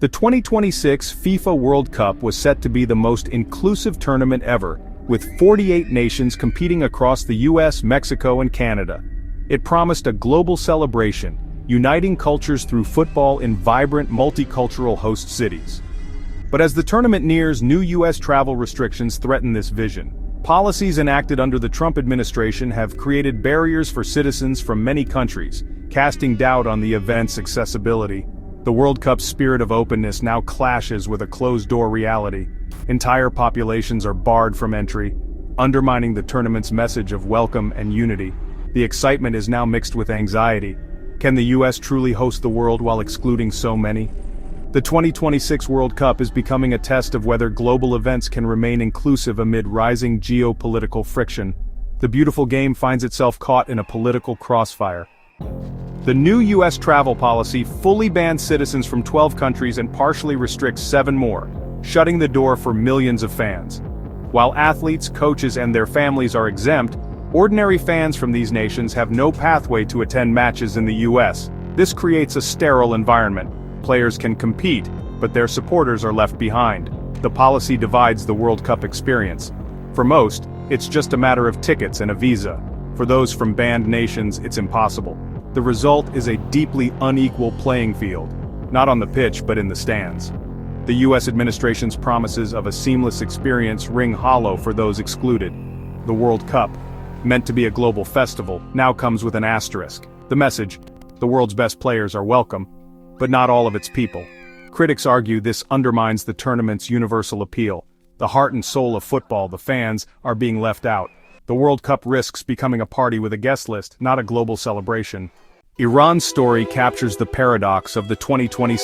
The 2026 FIFA World Cup was set to be the most inclusive tournament ever, with 48 nations competing across the US, Mexico, and Canada. It promised a global celebration, uniting cultures through football in vibrant multicultural host cities. But as the tournament nears, new US travel restrictions threaten this vision. Policies enacted under the Trump administration have created barriers for citizens from many countries, casting doubt on the event's accessibility. The World Cup's spirit of openness now clashes with a closed-door reality. Entire populations are barred from entry, undermining the tournament's message of welcome and unity. The excitement is now mixed with anxiety. Can the US truly host the world while excluding so many? The 2026 World Cup is becoming a test of whether global events can remain inclusive amid rising geopolitical friction. The beautiful game finds itself caught in a political crossfire. The new US travel policy fully bans citizens from 12 countries and partially restricts 7 more, shutting the door for millions of fans. While athletes, coaches, and their families are exempt, ordinary fans from these nations have no pathway to attend matches in the US. This creates a sterile environment. Players can compete, but their supporters are left behind. The policy divides the World Cup experience. For most, it's just a matter of tickets and a visa. For those from banned nations, it's impossible. The result is a deeply unequal playing field, not on the pitch but in the stands. The US administration's promises of a seamless experience ring hollow for those excluded. The World Cup, meant to be a global festival, now comes with an asterisk. The message: the world's best players are welcome, but not all of its people. Critics argue this undermines the tournament's universal appeal. The heart and soul of football, the fans, are being left out. The World Cup risks becoming a party with a guest list, not a global celebration. Iran's story captures the paradox of the 2020.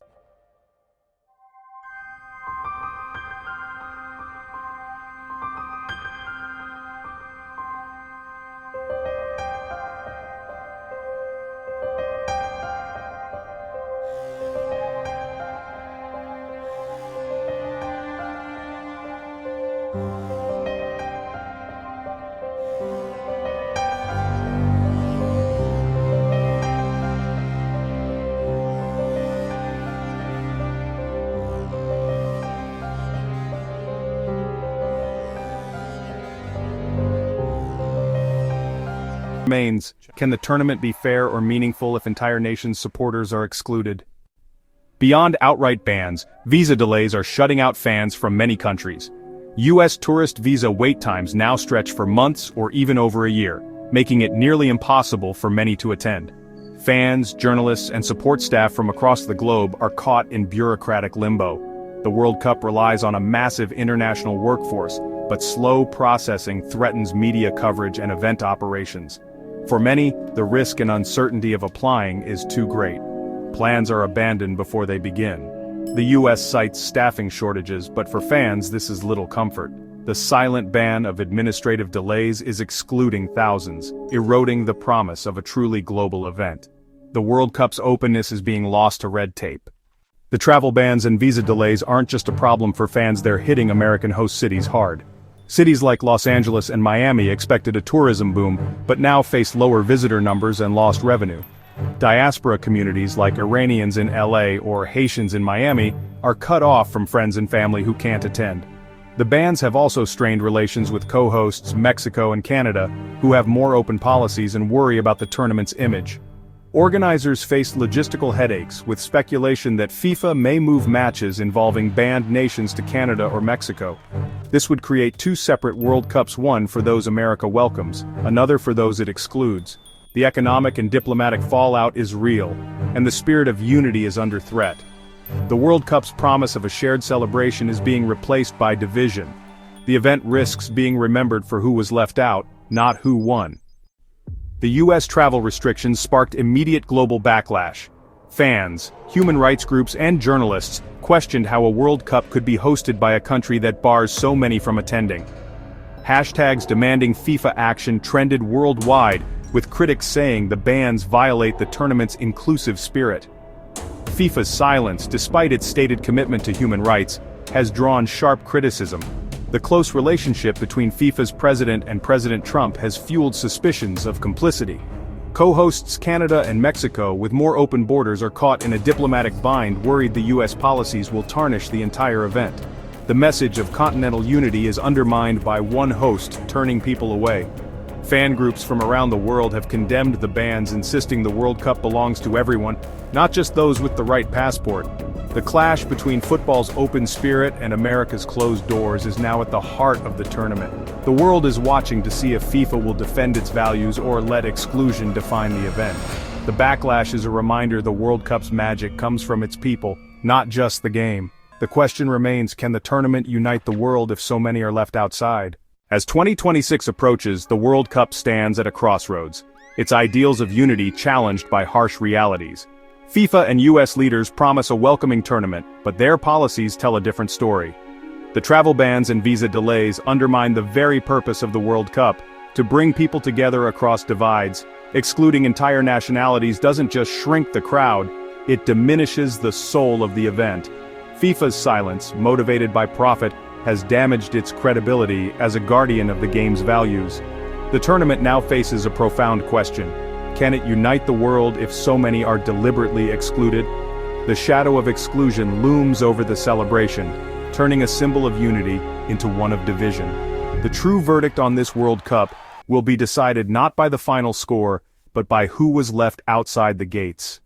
Remains, can the tournament be fair or meaningful if entire nations' supporters are excluded? Beyond outright bans, visa delays are shutting out fans from many countries. US tourist visa wait times now stretch for months or even over a year, making it nearly impossible for many to attend. Fans, journalists, and support staff from across the globe are caught in bureaucratic limbo. The World Cup relies on a massive international workforce, but slow processing threatens media coverage and event operations. For many, the risk and uncertainty of applying is too great. Plans are abandoned before they begin. The US cites staffing shortages, but for fans this is little comfort. The silent ban of administrative delays is excluding thousands, eroding the promise of a truly global event. The World Cup's openness is being lost to red tape. The travel bans and visa delays aren't just a problem for fans, they're hitting American host cities hard. Cities like Los Angeles and Miami expected a tourism boom, but now face lower visitor numbers and lost revenue. Diaspora communities like Iranians in LA or Haitians in Miami are cut off from friends and family who can't attend. The bans have also strained relations with co-hosts Mexico and Canada, who have more open policies and worry about the tournament's image. Organizers face logistical headaches, with speculation that FIFA may move matches involving banned nations to Canada or Mexico. This would create 2 separate World Cups, one for those America welcomes, another for those it excludes. The economic and diplomatic fallout is real, and the spirit of unity is under threat. The World Cup's promise of a shared celebration is being replaced by division. The event risks being remembered for who was left out, not who won. The US travel restrictions sparked immediate global backlash. Fans, human rights groups, and journalists questioned how a World Cup could be hosted by a country that bars so many from attending. Hashtags demanding FIFA action trended worldwide, with critics saying the bans violate the tournament's inclusive spirit. FIFA's silence, despite its stated commitment to human rights, has drawn sharp criticism. The close relationship between FIFA's president and President Trump has fueled suspicions of complicity. Co-hosts Canada and Mexico, with more open borders, are caught in a diplomatic bind, worried the US policies will tarnish the entire event. The message of continental unity is undermined by one host turning people away. Fan groups from around the world have condemned the bans, insisting the World Cup belongs to everyone, not just those with the right passport. The clash between football's open spirit and America's closed doors is now at the heart of the tournament. The world is watching to see if FIFA will defend its values or let exclusion define the event. The backlash is a reminder the World Cup's magic comes from its people, not just the game. The question remains, can the tournament unite the world if so many are left outside? As 2026 approaches, the World Cup stands at a crossroads, its ideals of unity challenged by harsh realities. FIFA and US leaders promise a welcoming tournament, but their policies tell a different story. The travel bans and visa delays undermine the very purpose of the World Cup, to bring people together across divides. Excluding entire nationalities doesn't just shrink the crowd, it diminishes the soul of the event. FIFA's silence, motivated by profit, has damaged its credibility as a guardian of the game's values. The tournament now faces a profound question. Can it unite the world if so many are deliberately excluded? The shadow of exclusion looms over the celebration, turning a symbol of unity into one of division. The true verdict on this World Cup will be decided not by the final score, but by who was left outside the gates.